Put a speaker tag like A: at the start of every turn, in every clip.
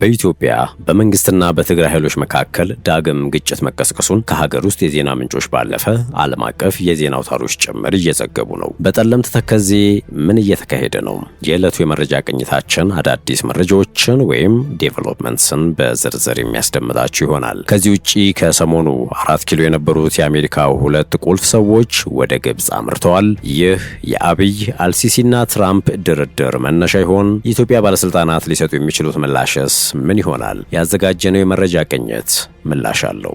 A: በኢትዮጵያ በመንግስትና በትግራይ ኃይሎች መካከል ዳግም ግጭት መቀስቀሱን ከሀገር ውስጥ የዜና ምንጮች ባለፈ ዓለም አቀፍ የዜና አውታሮች ጭምር እየዘገቡ ነው። በጠለምት ተከዜ ምን እየተካሄደ ነው? የዕለቱ የመረጃ ቅኝታችን አዳዲስ መረጃዎችን ወይም ዴቨሎፕመንትስን በዝርዝር የሚያስደምጣችሁ ይሆናል። ከዚህ ውጪ ከሰሞኑ 4 ኪሎ የነበሩት የአሜሪካው 2 ቁልፍ ሰዎች ወደ ግብፅ አምርተዋል። ይህ የአብይ አልሲሲና ትራምፕ ድርድር መነሻ ይሆን? የኢትዮጵያ ባለስልጣናት ሊሰጡ የሚችሉት ምላሽስ ምን ይሆናል? ያዘጋጀነው የመረጃ ቅኝት ምላሽ አለው።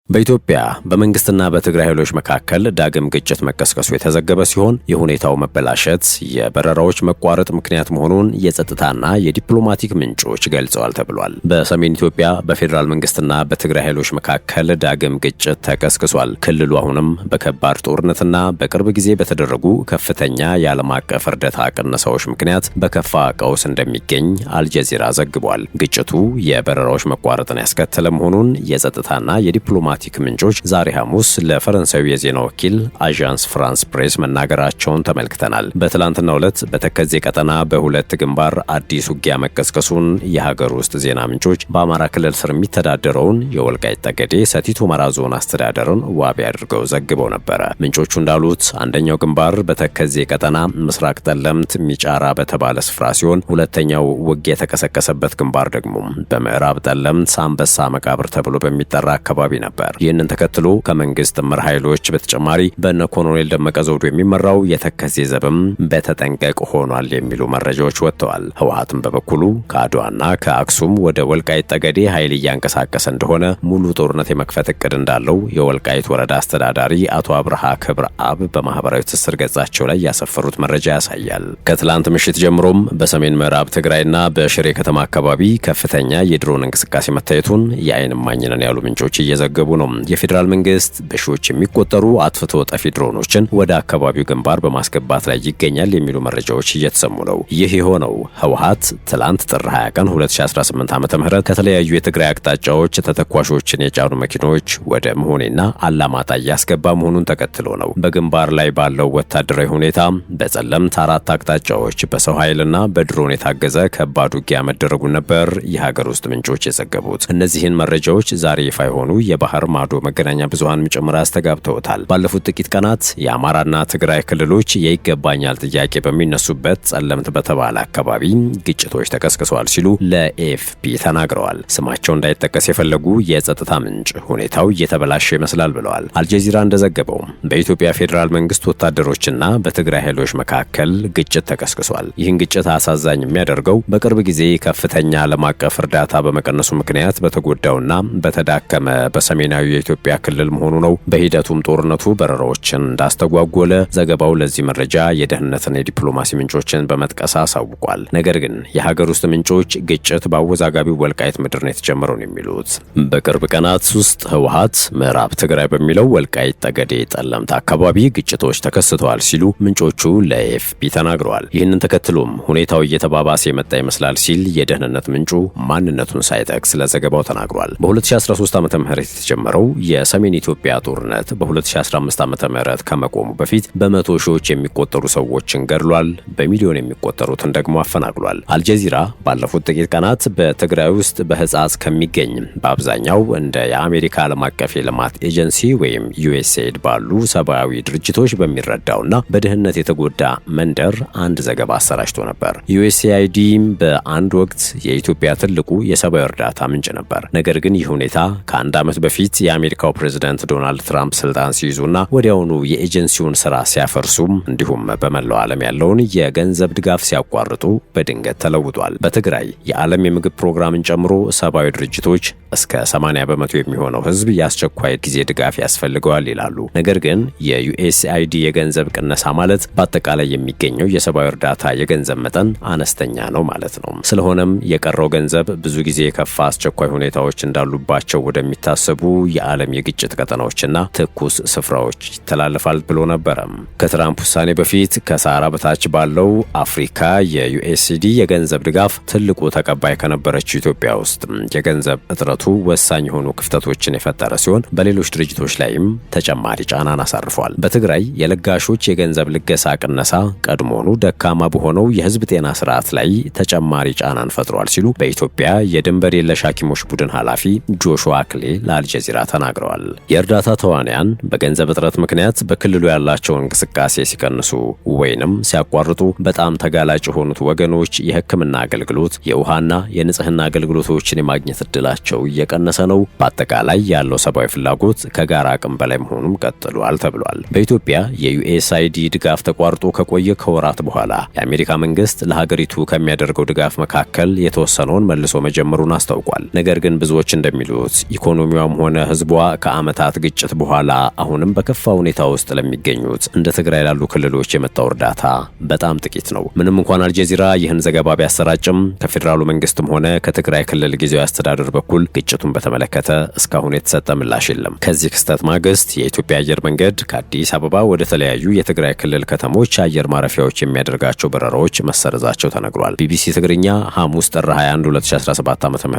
A: በኢትዮጵያ በመንግስትና በትግራይ ኃይሎች መካከል ዳግም ግጭት መቀስቀሱ የተዘገበ ሲሆን የሁኔታው መበላሸት የበረራዎች መቋረጥ ምክንያት መሆኑን የጸጥታና የዲፕሎማቲክ ምንጮች ገልጸዋል ተብሏል። በሰሜን ኢትዮጵያ በፌዴራል መንግስትና በትግራይ ኃይሎች መካከል ዳግም ግጭት ተቀስቅሷል። ክልሉ አሁንም በከባድ ጦርነትና በቅርብ ጊዜ በተደረጉ ከፍተኛ የዓለም አቀፍ እርዳታ ቅነሳዎች ምክንያት በከፋ ቀውስ እንደሚገኝ አልጀዚራ ዘግቧል። ግጭቱ የበረራዎች መቋረጥን ያስከተለ መሆኑን የጸጥታና የዲፕሎማቲክ ምንጮች ዛሬ ሐሙስ ለፈረንሳዊ የዜና ወኪል አዣንስ ፍራንስ ፕሬስ መናገራቸውን ተመልክተናል። በትላንትናው ዕለት በተከዜ ቀጠና በሁለት ግንባር አዲስ ውጊያ መቀስቀሱን የሀገር ውስጥ ዜና ምንጮች በአማራ ክልል ስር የሚተዳደረውን የወልቃይት ጠገዴ ሰቲት ሁመራ ዞን አስተዳደርን ዋቢ አድርገው ዘግበው ነበረ። ምንጮቹ እንዳሉት አንደኛው ግንባር በተከዜ ቀጠና ምስራቅ ጠለምት ሚጫራ በተባለ ስፍራ ሲሆን ሁለተኛው ውጊያ የተቀሰቀሰበት ግንባር ደግሞ በምዕራብ ጠለምት አንበሳ መቃብር ተብሎ በሚጠራ አካባቢ ነበር። ይህንን ተከትሎ ከመንግስት ጥምር ኃይሎች በተጨማሪ በነ ኮሎኔል ደመቀ ዘውዱ የሚመራው የተከዜ ዘብም በተጠንቀቅ ሆኗል የሚሉ መረጃዎች ወጥተዋል። ህወሓትም በበኩሉ ከአድዋና ከአክሱም ወደ ወልቃይት ጠገዴ ኃይል እያንቀሳቀሰ እንደሆነ ሙሉ ጦርነት የመክፈት እቅድ እንዳለው የወልቃይት ወረዳ አስተዳዳሪ አቶ አብርሃ ክብረ አብ በማህበራዊ ትስስር ገጻቸው ላይ ያሰፈሩት መረጃ ያሳያል። ከትላንት ምሽት ጀምሮም በሰሜን ምዕራብ ትግራይና በሽሬ ከተማ አካባቢ ከፍተኛ የድሮን እንቅስቃሴ መታየቱን የዓይን እማኝ ነን ያሉ ምንጮች እየዘገቡ ነው። የፌዴራል መንግስት በሺዎች የሚቆጠሩ አጥፍቶ ጠፊ ድሮኖችን ወደ አካባቢው ግንባር በማስገባት ላይ ይገኛል የሚሉ መረጃዎች እየተሰሙ ነው። ይህ የሆነው ህወሓት ትላንት ጥር 20 ቀን 2018 ዓ.ም ከተለያዩ የትግራይ አቅጣጫዎች ተተኳሾችን የጫኑ መኪኖች ወደ መሆኔና አላማጣ እያስገባ መሆኑን ተከትሎ ነው። በግንባር ላይ ባለው ወታደራዊ ሁኔታ በጸለምት 4 አቅጣጫዎች በሰው ኃይልና በድሮን የታገዘ ከባድ ውጊያ መደረጉን ነበር የሀገር ውስጥ ምንጮች የዘገቡት። እነዚህን መረጃዎች ዛሬ ይፋ የሆኑ የባህር ማዶ መገናኛ ብዙሃን ጭምር አስተጋብተውታል። ባለፉት ጥቂት ቀናት የአማራና ትግራይ ክልሎች የይገባኛል ጥያቄ በሚነሱበት ጸለምት በተባለ አካባቢ ግጭቶች ተቀስቅሰዋል ሲሉ ለኤኤፍፒ ተናግረዋል። ስማቸው እንዳይጠቀስ የፈለጉ የጸጥታ ምንጭ ሁኔታው እየተበላሸ ይመስላል ብለዋል። አልጀዚራ እንደዘገበው በኢትዮጵያ ፌዴራል መንግስት ወታደሮችና በትግራይ ኃይሎች መካከል ግጭት ተቀስቅሷል። ይህን ግጭት አሳዛኝ የሚያደርገው በቅርብ ጊዜ ከፍተኛ ዓለም አቀፍ እርዳታ በመቀነሱ ምክንያት በተጎዳውና በተዳከመ በሰሜናዊ የኢትዮጵያ ክልል መሆኑ ነው። በሂደቱም ጦርነቱ በረራዎችን እንዳስተጓጎለ ዘገባው ለዚህ መረጃ የደህንነትና የዲፕሎማሲ ምንጮችን በመጥቀስ አሳውቋል። ነገር ግን የሀገር ውስጥ ምንጮች ግጭት በአወዛጋቢው ወልቃይት ምድር ነው የተጀመረው ነው የሚሉት። በቅርብ ቀናት ውስጥ ህወሓት ምዕራብ ትግራይ በሚለው ወልቃይት ጠገዴ ጠለምት አካባቢ ግጭቶች ተከስተዋል ሲሉ ምንጮቹ ለኤኤፍፒ ተናግረዋል። ይህንን ተከትሎም ሁኔታው እየተባባሰ የመጣ ይመስላል ሲል የደህንነት ምንጩ ማንነቱን ሳይጠቅስ ለዘገባው ተናግሯል። በ2013 ዓ.ም የተጀመረው የሰሜን ኢትዮጵያ ጦርነት በ2015 ዓ.ም ከመቆሙ በፊት በመቶ ሺዎች የሚቆጠሩ ሰዎችን ገድሏል፣ በሚሊዮን የሚቆጠሩትን ደግሞ አፈናቅሏል። አልጀዚራ ባለፉት ጥቂት ቀናት በትግራይ ውስጥ በህጻጽ ከሚገኝ በአብዛኛው እንደ የአሜሪካ ዓለም አቀፍ የልማት ኤጀንሲ ወይም ዩኤስኤድ ባሉ ሰብአዊ ድርጅቶች በሚረዳውና በድህነት የተጎዳ መንደር አንድ ዘገባ አሰራጭቶ ነበር። ዩኤስኤአይዲም በአንድ ወቅት የኢትዮጵያ ትልቁ የሰብአዊ እርዳታ ምንጭ ነበር። ነገር ግን ይህ ሁኔታ ከአንድ ዓመት በፊት የአሜሪካው ፕሬዝዳንት ዶናልድ ትራምፕ ስልጣን ሲይዙና ወዲያውኑ የኤጀንሲውን ስራ ሲያፈርሱም እንዲሁም በመላው ዓለም ያለውን የገንዘብ ድጋፍ ሲያቋርጡ በድንገት ተለውጧል። በትግራይ የዓለም የምግብ ፕሮግራምን ጨምሮ ሰብአዊ ድርጅቶች እስከ 80 በመቶ የሚሆነው ህዝብ የአስቸኳይ ጊዜ ድጋፍ ያስፈልገዋል ይላሉ። ነገር ግን የዩኤስአይዲ የገንዘብ ቅነሳ ማለት በአጠቃላይ የሚገኘው የሰብአዊ እርዳታ የገንዘብ መጠን አነስተኛ ነው ማለት ነው። ስለሆነም የቀረው ገንዘብ ብዙ ጊዜ የከፋ አስቸኳይ ሁኔታዎች እንዳሉባቸው ወደሚታሰቡ የዓለም የግጭት ቀጠናዎችና ትኩስ ስፍራዎች ይተላለፋል ብሎ ነበረ። ከትራምፕ ውሳኔ በፊት ከሰሃራ በታች ባለው አፍሪካ የዩኤስዲ የገንዘብ ድጋፍ ትልቁ ተቀባይ ከነበረችው ኢትዮጵያ ውስጥ የገንዘብ እጥረቱ ወሳኝ የሆኑ ክፍተቶችን የፈጠረ ሲሆን በሌሎች ድርጅቶች ላይም ተጨማሪ ጫናን አሳርፏል። በትግራይ የለጋሾች የገንዘብ ልገሳ ቅነሳ ቀድሞኑ ደካማ በሆነው የህዝብ ጤና ስርዓት ላይ ተጨማሪ ጫናን ፈጥሯል ሲሉ በኢትዮጵያ የድንበር የለሽ ሐኪሞች ቡድን ኃላፊ ጆሹዋ አክሌ ለአልጀዚራ ተናግረዋል። የእርዳታ ተዋንያን በገንዘብ እጥረት ምክንያት በክልሉ ያላቸውን እንቅስቃሴ ሲቀንሱ ወይንም ሲያቋርጡ በጣም ተጋላጭ የሆኑት ወገኖች የሕክምና አገልግሎት፣ የውሃና የንጽህና አገልግሎቶችን የማግኘት እድላቸው እየቀነሰ ነው። በአጠቃላይ ያለው ሰብአዊ ፍላጎት ከጋራ አቅም በላይ መሆኑም ቀጥሏል ተብሏል። በኢትዮጵያ የዩኤስአይዲ ድጋፍ ተቋርጦ ከቆየ ከወራት በኋላ የአሜሪካ መንግስት ለሀገሪቱ ከሚያደርገው ድጋፍ መካከል የተወሰነውን መልሶ መጀመሩን አስታውቋል። ነገር ግን ብዙዎች እንደሚሉት ኢኮኖሚዋም ሆነ ህዝቧ ከዓመታት ግጭት በኋላ አሁንም በከፋ ሁኔታ ውስጥ ለሚገኙት እንደ ትግራይ ላሉ ክልሎች የመጣው እርዳታ በጣም ጥቂት ነው። ምንም እንኳን አልጀዚራ ይህን ዘገባ ቢያሰራጭም ከፌዴራሉ መንግስትም ሆነ ከትግራይ ክልል ጊዜያዊ አስተዳደር በኩል ግጭቱን በተመለከተ እስካሁን የተሰጠ ምላሽ የለም። ከዚህ ክስተት ማግስት የኢትዮጵያ አየር መንገድ ከአዲስ አበባ ወደ ተለያዩ የትግራይ ክልል ከተሞች አየር ማረፊያዎች የሚያደርጋቸው በረራዎች መሰረዛቸው ተነግሯል። ቢቢሲ ትግርኛ ሐሙስ ጥር 21 2017 ዓ.ም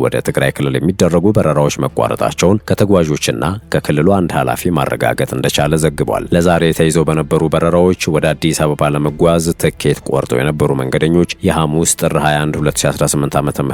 A: ወደ ትግራይ ክልል የሚደረጉ በረራዎች መቋረጣቸውን ከተጓዦችና ከክልሉ አንድ ኃላፊ ማረጋገጥ እንደቻለ ዘግቧል። ለዛሬ ተይዘው በነበሩ በረራዎች ወደ አዲስ አበባ ለመጓዝ ትኬት ቆርጠው የነበሩ መንገደኞች የሐሙስ ጥር 21 2018 ዓ.ም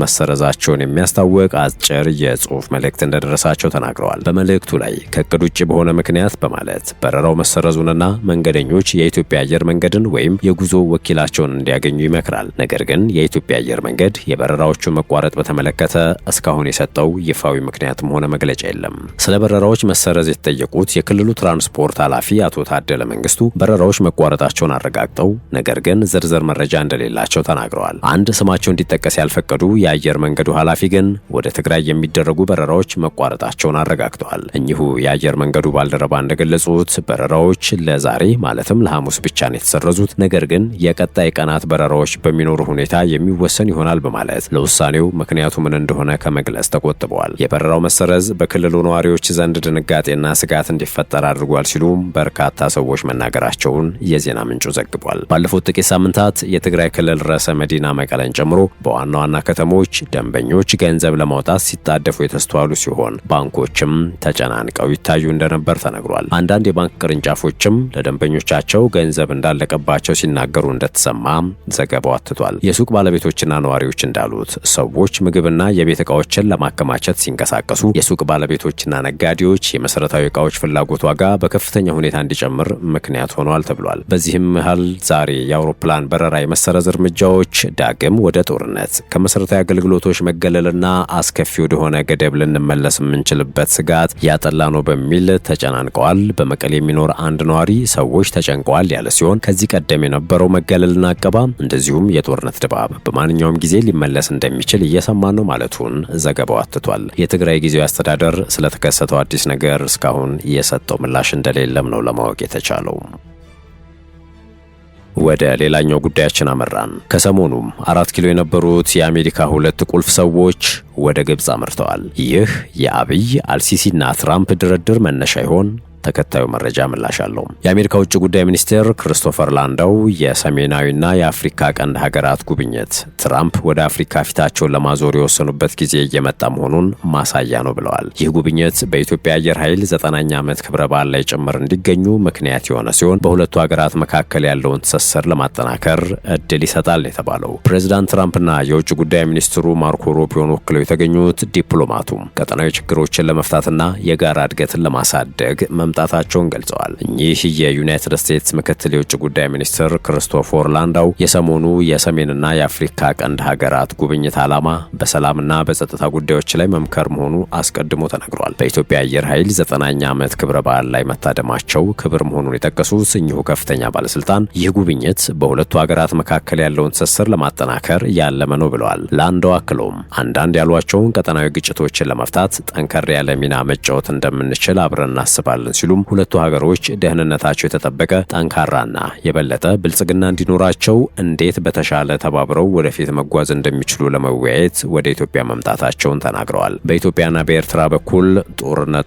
A: መሰረዛቸውን የሚያስታውቅ አጭር የጽሑፍ መልእክት እንደደረሳቸው ተናግረዋል። በመልእክቱ ላይ ከእቅድ ውጭ በሆነ ምክንያት በማለት በረራው መሰረዙንና መንገደኞች የኢትዮጵያ አየር መንገድን ወይም የጉዞ ወኪላቸውን እንዲያገኙ ይመክራል። ነገር ግን የኢትዮጵያ አየር መንገድ የበረራዎቹ መቋረጥ በተመለከተ እስካሁን የሰጠው ይፋዊ ምክንያትም ሆነ መግለጫ የለም። ስለ በረራዎች መሰረዝ የተጠየቁት የክልሉ ትራንስፖርት ኃላፊ አቶ ታደለ መንግስቱ በረራዎች መቋረጣቸውን አረጋግጠው ነገር ግን ዝርዝር መረጃ እንደሌላቸው ተናግረዋል። አንድ ስማቸው እንዲጠቀስ ያልፈቀዱ የአየር መንገዱ ኃላፊ ግን ወደ ትግራይ የሚደረጉ በረራዎች መቋረጣቸውን አረጋግጠዋል። እኚሁ የአየር መንገዱ ባልደረባ እንደገለጹት በረራዎች ለዛሬ ማለትም ለሐሙስ ብቻ ነው የተሰረዙት። ነገር ግን የቀጣይ ቀናት በረራዎች በሚኖሩ ሁኔታ የሚወሰን ይሆናል በማለት ለውሳኔው ምክንያቱ ምን እንደሆነ ከመግለጽ ተቆጥበዋል። የበረራው መሰረዝ በክልሉ ነዋሪዎች ዘንድ ድንጋጤና ስጋት እንዲፈጠር አድርጓል ሲሉም በርካታ ሰዎች መናገራቸውን የዜና ምንጩ ዘግቧል። ባለፉት ጥቂት ሳምንታት የትግራይ ክልል ርዕሰ መዲና መቀለን ጨምሮ በዋና ዋና ከተሞች ደንበኞች ገንዘብ ለማውጣት ሲጣደፉ የተስተዋሉ ሲሆን ባንኮችም ተጨናንቀው ይታዩ እንደነበር ተነግሯል። አንዳንድ የባንክ ቅርንጫፎችም ለደንበኞቻቸው ገንዘብ እንዳለቀባቸው ሲናገሩ እንደተሰማ ዘገባው አትቷል። የሱቅ ባለቤቶችና ነዋሪዎች እንዳሉት ሰዎች ምግብና የቤት ዕቃዎችን ለማከማቸት ሲንቀሳቀሱ የሱቅ ባለቤቶችና ነጋዴዎች የመሰረታዊ ዕቃዎች ፍላጎት ዋጋ በከፍተኛ ሁኔታ እንዲጨምር ምክንያት ሆኗል ተብሏል። በዚህም መሃል ዛሬ የአውሮፕላን በረራ የመሰረዝ እርምጃዎች ዳግም ወደ ጦርነት፣ ከመሰረታዊ አገልግሎቶች መገለልና አስከፊ ወደሆነ ገደብ ልንመለስ የምንችልበት ስጋት ያጠላ ነው በሚል ተጨናንቀዋል። በመቀሌ የሚኖር አንድ ነዋሪ ሰዎች ተጨንቀዋል ያለ ሲሆን ከዚህ ቀደም የነበረው መገለልና አቀባ እንደዚሁም የጦርነት ድባብ በማንኛውም ጊዜ ሊመለስ እንደሚችል እየሰማን ነው ማለቱን ዘገባው አትቷል። የትግራይ ጊዜያዊ አስተዳደር ስለተከሰተው አዲስ ነገር እስካሁን የሰጠው ምላሽ እንደሌለም ነው ለማወቅ የተቻለው። ወደ ሌላኛው ጉዳያችን አመራን። ከሰሞኑም 4 ኪሎ የነበሩት የአሜሪካ 2 ቁልፍ ሰዎች ወደ ግብጽ አምርተዋል። ይህ የአብይ አልሲሲና ትራምፕ ድርድር መነሻ ይሆን? ተከታዩ መረጃ ምላሽ አለው። የአሜሪካ ውጭ ጉዳይ ሚኒስቴር ክሪስቶፈር ላንዳው የሰሜናዊና የአፍሪካ ቀንድ ሀገራት ጉብኝት ትራምፕ ወደ አፍሪካ ፊታቸውን ለማዞር የወሰኑበት ጊዜ እየመጣ መሆኑን ማሳያ ነው ብለዋል። ይህ ጉብኝት በኢትዮጵያ አየር ኃይል 9ኛ ዓመት ክብረ በዓል ላይ ጭምር እንዲገኙ ምክንያት የሆነ ሲሆን በሁለቱ ሀገራት መካከል ያለውን ትስስር ለማጠናከር እድል ይሰጣል የተባለው ፕሬዚዳንት ትራምፕና የውጭ ጉዳይ ሚኒስትሩ ማርኮ ሩቢዮን ወክለው የተገኙት ዲፕሎማቱም ቀጠናዊ ችግሮችን ለመፍታትና የጋራ እድገትን ለማሳደግ መምጣታቸውን ገልጸዋል። እኚህ የዩናይትድ ስቴትስ ምክትል የውጭ ጉዳይ ሚኒስትር ክሪስቶፈር ላንዳው የሰሞኑ የሰሜንና የአፍሪካ ቀንድ ሀገራት ጉብኝት ዓላማ በሰላምና በጸጥታ ጉዳዮች ላይ መምከር መሆኑ አስቀድሞ ተነግሯል። በኢትዮጵያ አየር ኃይል 9ኛ ዓመት ክብረ በዓል ላይ መታደማቸው ክብር መሆኑን የጠቀሱት እኚሁ ከፍተኛ ባለስልጣን ይህ ጉብኝት በሁለቱ ሀገራት መካከል ያለውን ትስስር ለማጠናከር ያለመ ነው ብለዋል። ላንዳው አክሎም አንዳንድ ያሏቸውን ቀጠናዊ ግጭቶችን ለመፍታት ጠንከር ያለ ሚና መጫወት እንደምንችል አብረን እናስባለን ሲሉም ሁለቱ ሀገሮች ደህንነታቸው የተጠበቀ ጠንካራና የበለጠ ብልጽግና እንዲኖራቸው እንዴት በተሻለ ተባብረው ወደፊት መጓዝ እንደሚችሉ ለመወያየት ወደ ኢትዮጵያ መምጣታቸውን ተናግረዋል። በኢትዮጵያና በኤርትራ በኩል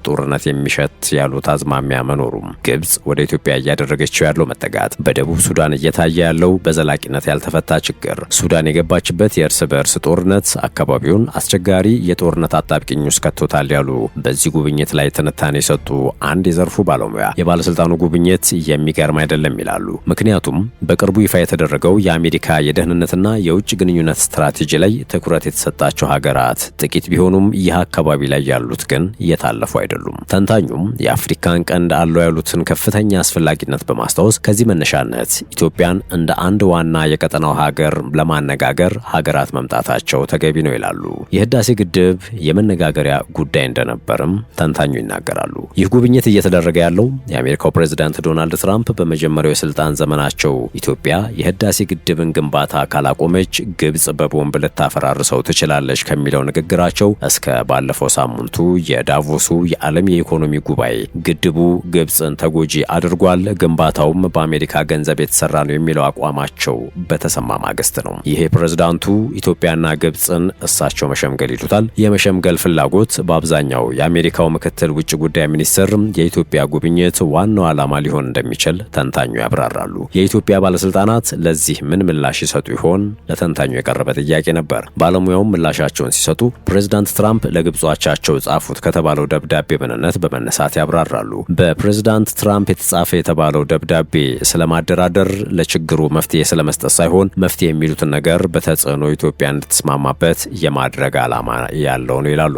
A: ጦርነት የሚሸት ያሉት አዝማሚያ መኖሩም ግብጽ ወደ ኢትዮጵያ እያደረገችው ያለው መጠጋት፣ በደቡብ ሱዳን እየታየ ያለው በዘላቂነት ያልተፈታ ችግር፣ ሱዳን የገባችበት የእርስ በእርስ ጦርነት አካባቢውን አስቸጋሪ የጦርነት አጣብቂኝ ውስጥ ከቶታል ያሉ በዚህ ጉብኝት ላይ ትንታኔ የሰጡ አንድ የዘርፉ ባለሙያ የባለስልጣኑ ጉብኝት የሚገርም አይደለም ይላሉ። ምክንያቱም በቅርቡ ይፋ የተደረገው የአሜሪካ የደህንነትና የውጭ ግንኙነት ስትራቴጂ ላይ ትኩረት የተሰጣቸው ሀገራት ጥቂት ቢሆኑም ይህ አካባቢ ላይ ያሉት ግን እየታለፉ አይደሉም። ተንታኙም የአፍሪካን ቀንድ አለው ያሉትን ከፍተኛ አስፈላጊነት በማስታወስ ከዚህ መነሻነት ኢትዮጵያን እንደ አንድ ዋና የቀጠናው ሀገር ለማነጋገር ሀገራት መምጣታቸው ተገቢ ነው ይላሉ። የህዳሴ ግድብ የመነጋገሪያ ጉዳይ እንደነበርም ተንታኙ ይናገራሉ። ይህ ጉብኝት እየተደረገ ያለው የአሜሪካው ፕሬዝዳንት ዶናልድ ትራምፕ በመጀመሪያው የስልጣን ዘመናቸው ኢትዮጵያ የህዳሴ ግድብን ግንባታ ካላቆመች ግብጽ በቦምብ ልታፈራርሰው ትችላለች ከሚለው ንግግራቸው እስከ ባለፈው ሳምንቱ የዳቮሱ የዓለም የኢኮኖሚ ጉባኤ ግድቡ ግብጽን ተጎጂ አድርጓል፣ ግንባታውም በአሜሪካ ገንዘብ የተሰራ ነው የሚለው አቋማቸው በተሰማ ማግስት ነው። ይሄ ፕሬዝዳንቱ ኢትዮጵያና ግብጽን እሳቸው መሸምገል ይሉታል የመሸምገል ፍላጎት በአብዛኛው የአሜሪካው ምክትል ውጭ ጉዳይ ሚኒስትር የኢትዮጵያ ጉብኝት ዋናው ዓላማ ሊሆን እንደሚችል ተንታኙ ያብራራሉ። የኢትዮጵያ ባለስልጣናት ለዚህ ምን ምላሽ ይሰጡ ይሆን? ለተንታኙ የቀረበ ጥያቄ ነበር። ባለሙያውም ምላሻቸውን ሲሰጡ ፕሬዝዳንት ትራምፕ ለግብጾቻቸው ጻፉት ከተባለው ደብዳቤ ምንነት በመነሳት ያብራራሉ። በፕሬዝዳንት ትራምፕ የተጻፈ የተባለው ደብዳቤ ስለማደራደር ለችግሩ መፍትሄ ስለመስጠት ሳይሆን መፍትሄ የሚሉትን ነገር በተጽዕኖ ኢትዮጵያ እንድትስማማበት የማድረግ ዓላማ ያለው ነው ይላሉ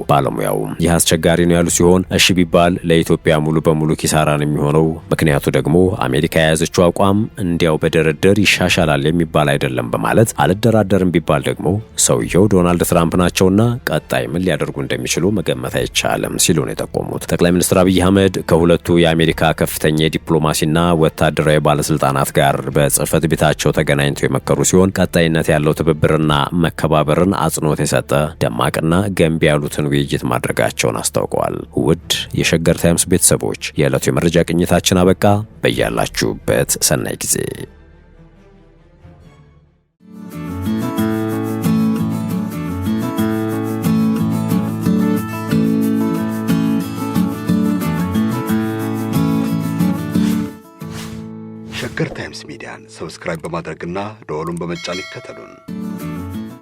A: ባለሙያው ይህ አስቸጋሪ ነው ያሉ ሲሆን እሺ ቢባል ለኢትዮጵያ ሙሉ በሙሉ ኪሳራ ነው የሚሆነው። ምክንያቱ ደግሞ አሜሪካ የያዘችው አቋም እንዲያው በድርድር ይሻሻላል የሚባል አይደለም በማለት አልደራደርም ቢባል ደግሞ ሰውየው ዶናልድ ትራምፕ ናቸውና ቀጣይ ምን ሊያደርጉ እንደሚችሉ መገመት አይቻልም ሲሉ ነው የጠቆሙት። ጠቅላይ ሚኒስትር አብይ አህመድ ከሁለቱ የአሜሪካ ከፍተኛ የዲፕሎማሲና ወታደራዊ ባለስልጣናት ጋር በጽህፈት ቤታቸው ተገናኝተው የመከሩ ሲሆን ቀጣይነት ያለው ትብብርና መከባበርን አጽንኦት የሰጠ ደማቅና ገንቢ ያሉትን ውይይት ማድረጋቸውን አስታውቀዋል። ውድ የሸገር ታይምስ ቤተሰቦች የዕለቱ የመረጃ ቅኝታችን አበቃ። በያላችሁበት ሰናይ ጊዜ።
B: ሸገር ታይምስ ሚዲያን ሰብስክራይብ በማድረግና ደወሉን በመጫን ይከተሉን።